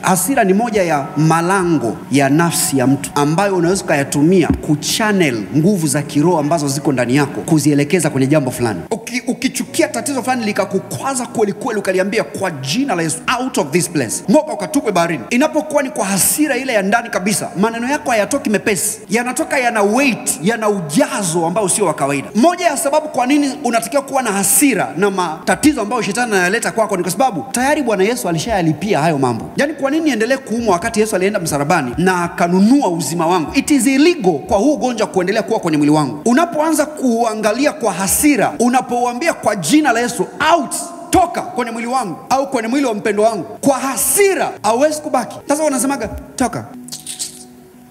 Hasira ni moja ya malango ya nafsi ya mtu ambayo unaweza kuyatumia kuchannel nguvu za kiroho ambazo ziko ndani yako kuzielekeza kwenye jambo fulani. Ukichukia tatizo fulani likakukwaza kweli kweli, ukaliambia kwa jina la Yesu, out of this place, moka ukatupwe baharini. Inapokuwa ni kwa hasira ile ya ndani kabisa, maneno yako hayatoki mepesi, yanatoka yana weight, yana ujazo ambao sio wa kawaida. Moja ya sababu kwa nini unatakiwa kuwa na hasira na matatizo ambayo shetani analeta kwako ni kwa sababu tayari Bwana Yesu alishayalipia hayo mambo. Yaani kwa nini niendelee kuumwa wakati Yesu alienda msalabani na akanunua uzima wangu? It is illegal kwa huu ugonjwa kuendelea kuwa kwenye mwili wangu. Unapoanza kuangalia kwa hasira, unapoambia kwa jina la Yesu, out, toka kwenye mwili wangu au kwenye mwili wa mpendo wangu, kwa hasira hauwezi kubaki. Sasa wanasemaga toka,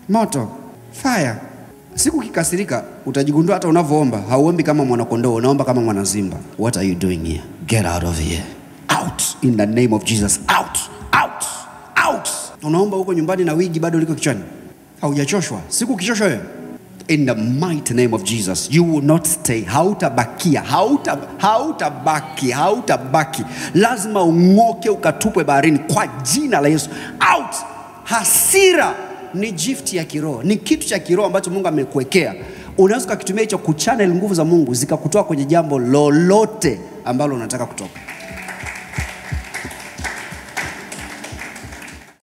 moto, fire. Siku kikasirika utajigundua hata unavyoomba hauombi kama mwanakondoo, unaomba kama mwanazimba. What are you doing here? Get out of here. Out in the name of Jesus. Out. Out. Out. Unaomba huko nyumbani na wigi bado liko kichwani. Haujachoshwa. Siku ukichoshwa wewe, in the mighty name of Jesus, you will not stay. Hautabakia. Hautabaki. Lazima ung'oke ukatupwe baharini kwa jina la Yesu. Out. Hasira ni gift ya kiroho. Ni kitu cha kiroho ambacho Mungu amekuwekea. Unaweza kukitumia hicho kuchannel nguvu za Mungu zikakutoa kwenye jambo lolote ambalo unataka kutoka.